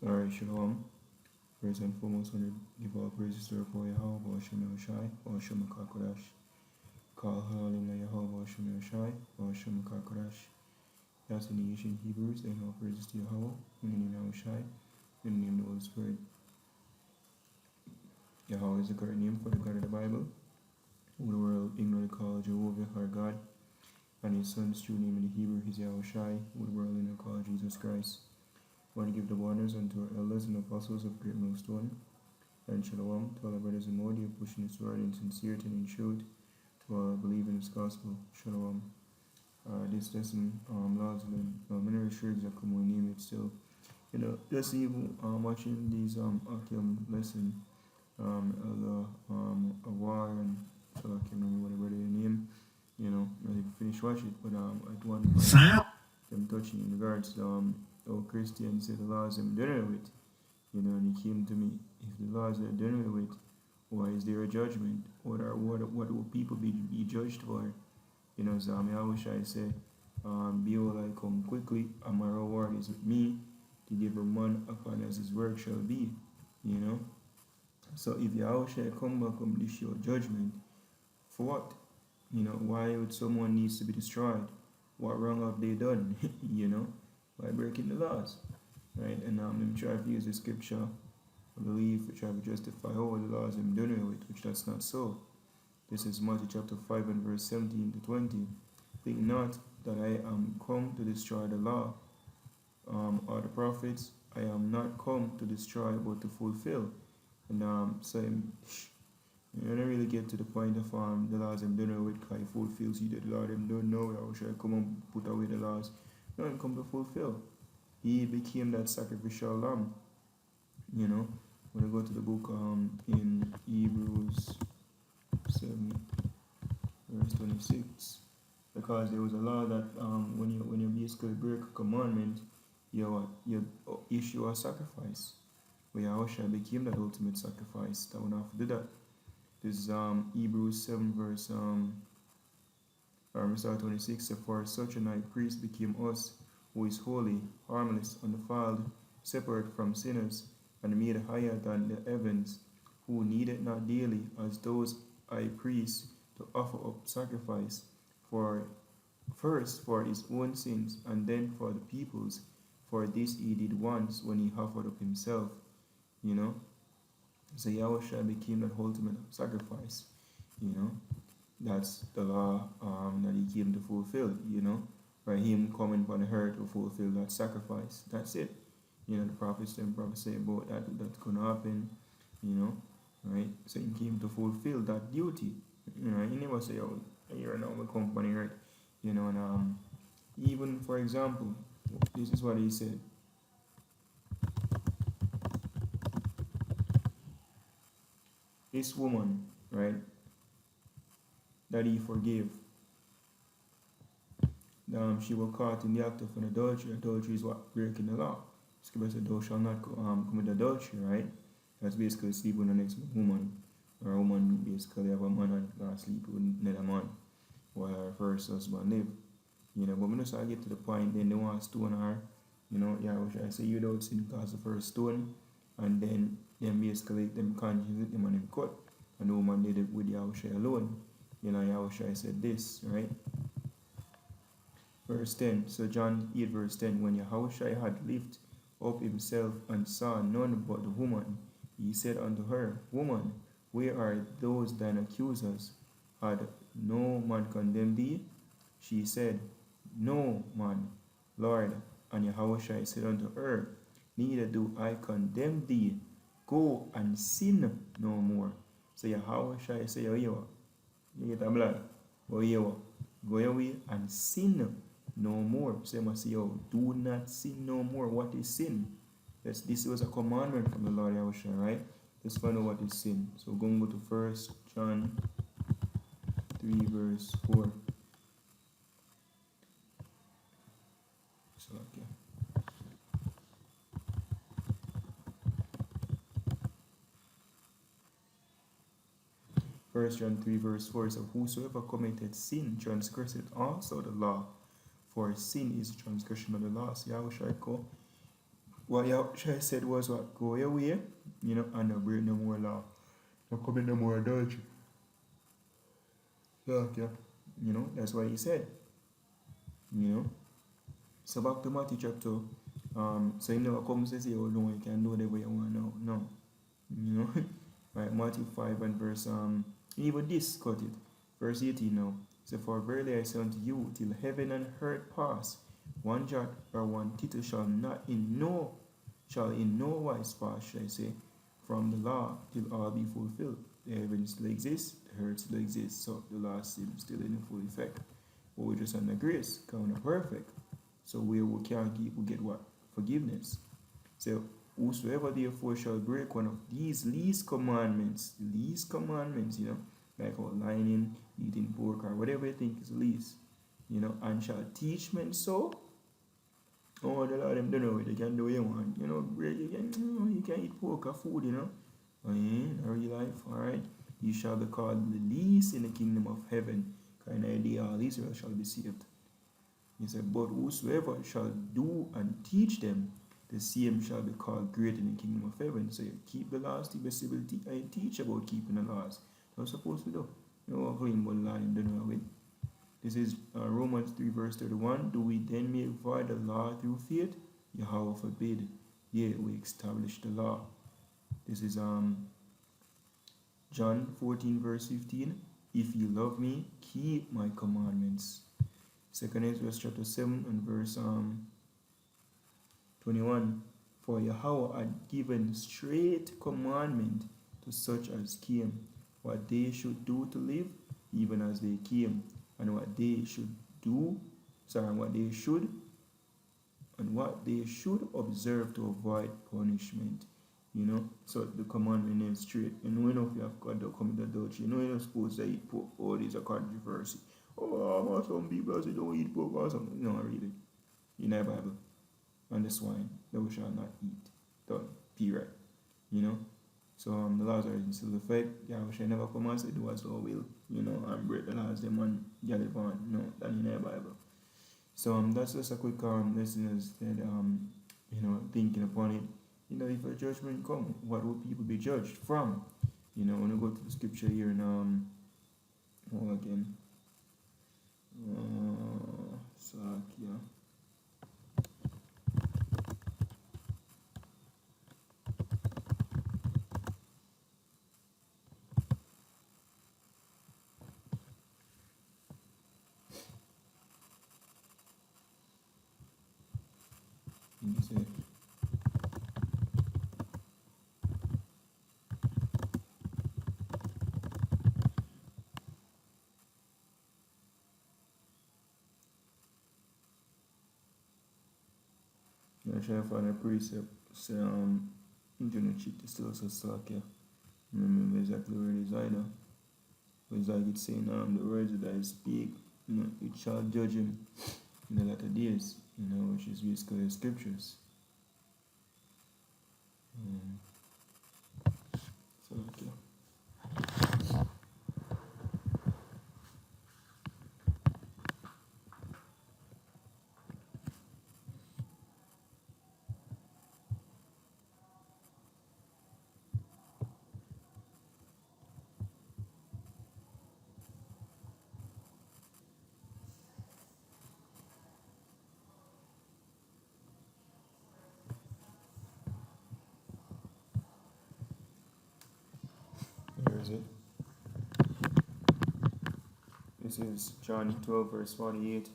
Alright, Shalom. First and foremost, I want to give all praises to our poor Yahweh, Hashem Yahushai, Hashem Kakodash. Call Hallelujah Yahweh, Hashem Yahushai, Hashem Kakodash. That's in the ancient Hebrews, they all praises to Yahweh, in the name of Yahushai, in the name of the Holy Spirit. Yahweh is the correct name for the God of the Bible, who the world ignorantly called Jehovah, our God, and his son's true name in the Hebrew is Yahushai, who the world ignorantly called Jesus Christ. I want to give the honors unto our elders and apostles of Great Millstone, and Shalom to all our brothers in Modi, pushing his word in sincerity and in truth, to all believe in his gospel. Shalom. This lesson, laws of many sure exactly my name it still. Just even watching these Akim lesson, Elder Awar and so I can't remember whatever their name, I didn't finish watch it, but at one point them touching in regards to Christians say the laws I'm done with, and he came to me, if the laws are done with, why is there a judgment? What will people be judged for? So I wish I say, behold, I come quickly, and my reward is with me, to give a man upon as his work shall be, So if Yahushua come back and dish your judgment, for what? Why would someone needs to be destroyed? What wrong have they done? By breaking the laws, right? And I'm trying to use the scripture, I believe, which I will justify all the laws I'm doing with, which that's not so. This is Matthew chapter 5 and verse 17 to 20. Think not that I am come to destroy the law or the prophets. I am not come to destroy but to fulfill. And so I don't really get to the point of the laws I'm doing with, because it fulfills you the law I'm doing now. I wish I come and put away the laws. No, he come to fulfill. He became that sacrificial lamb. When I go to the book in Hebrews 7 verse 26, because there was a law that when you basically break a commandment, you issue a sacrifice. Where Yahushua became that ultimate sacrifice. That would have to do that. This is Hebrews 7 verse 26. For such an high priest became us, who is holy, harmless, undefiled, separate from sinners, and made higher than the heavens, who needed not daily, as those high priests, to offer up sacrifice, first for his own sins, and then for the people's. For this he did once, when he offered up himself. So Yahushua became that ultimate sacrifice. That's the law that he came to fulfill. By him coming upon the earth to fulfill that sacrifice. That's it. The prophets and prophesy about that's gonna happen. Right? So he came to fulfill that duty. He never say, "Oh, you're now my company, right?" And even for example, this is what he said. This woman, right, that he forgave, she was caught in the act of an adultery. Adultery is what? Breaking the law. Scripture said, "Thou shalt not commit adultery," right? That's basically sleep with the next woman, or a woman basically have a man and sleep with another man while her first husband live. But when I get to the point, then they want to stone her. I say you don't sin cause the first stone, and then basically them conscience with them and them cut. And the woman did it with Yahushua alone. Yahushua said this, right? Verse 10. So John 8 verse 10. When Yahushua had lifted up himself and saw none but the woman, he said unto her, Woman, where are those thine accusers? Had no man condemned thee? She said, No man, Lord. And Yahushua said unto her, Neither do I condemn thee. Go and sin no more. So Yahushua said, You get a blood. Go away and sin no more. So you must say, do not sin no more. What is sin? This was a commandment from the Lord Yahushua, right? Let's find out what is sin. So we're going to go to 1 John 3 verse 4. So, okay. First John 3 verse 4 says, Whosoever committed sin transgresseth also the law, for sin is transgression of the law. So Yahushua What Yahweh said was what? Go your way, and not break no more law. Not commit no more adultery. Okay. That's what he said. So back to Matthew chapter. So he never comes and say, oh no, you can do whatever you want now. No. You know? Right, Matthew 5 and verse even this cut it. Verse 18 now. So for verily I say unto you, till heaven and earth pass, one jot or one tittle shall in no wise pass, shall I say, from the law till all be fulfilled. The heavens still exist, the earth still exists, so the law is still in full effect. But we're just under grace, because we're not perfect. So where we can't keep, we get what? Forgiveness. So whosoever therefore shall break one of these least commandments, like lying, eating pork, or whatever you think is least, and shall teach men so. Oh, the Lord them don't know, they can do what you want. You can eat pork or food, Oh, yeah, real life, alright. You shall be called the least in the kingdom of heaven. Kind of idea, all Israel shall be saved. He said, but whosoever shall do and teach them, the same shall be called great in the kingdom of heaven. So you keep the laws, keep the civility, and teach about keeping the laws. That's supposed to do. What claim about law and don't know it. This is Romans 3 verse 31. Do we then make void the law through faith? Yahweh forbid. Yea, we establish the law. This is John 14 verse 15. If you love me, keep my commandments. 2 Ezra chapter 7 and verse 21. For Yahweh had given straight commandment to such as came, what they should do to live, even as they came, and what they should observe to avoid punishment. So the commandment is straight. If you have got to commit adultery, you're not supposed to eat pork. Oh, there's a controversy. Oh, some people say don't eat pork or something. No, really. In the Bible. And the swine, thou shalt not eat. Done. Period. So the laws are in still effect. Yahweh shall never come and say do as thou will. And break the laws them and get it on. No, that in the Bible. So that's just a quick lesson instead thinking upon it. If a judgment come, what will people be judged from? When we go to the scripture here in again. Sakya. You say I try to find a precept say internet cheat is still so Sakya. I don't remember exactly where it is either. But it's like it's saying the words that I speak, it shall judge him in the latter days, which is basically the scriptures. So okay. Where is it? This is John 12 verse 48.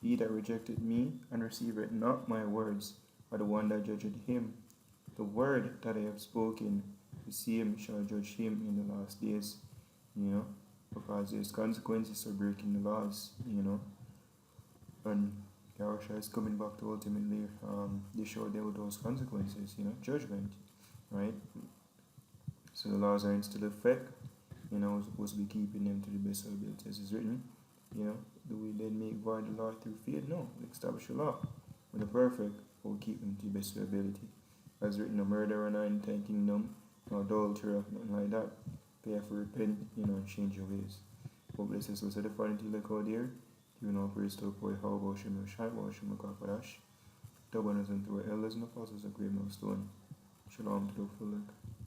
He that rejected me and receiveth not my words are the one that judgeth him. The word that I have spoken, the same shall judge him in the last days. Because there's consequences for breaking the laws, and Yahushua is coming back to ultimately they show there with those consequences, judgment, right? So the laws are in still effect, we're supposed to be keeping them to the best of our ability, as is written. Do we then make void the law through fear? No, we establish the law. When the perfect, we'll keep them to the best of our ability. As written, no murderer, no entire kingdom, no adulterer, nothing like that. Pay for repent, and change your ways. But blessed is also the fun until like out there. Praise to boy, how about Shem Shai, about Shem Kakadash. Stubbornness and to our elders and apostles, a great milestone. Shalom to the full.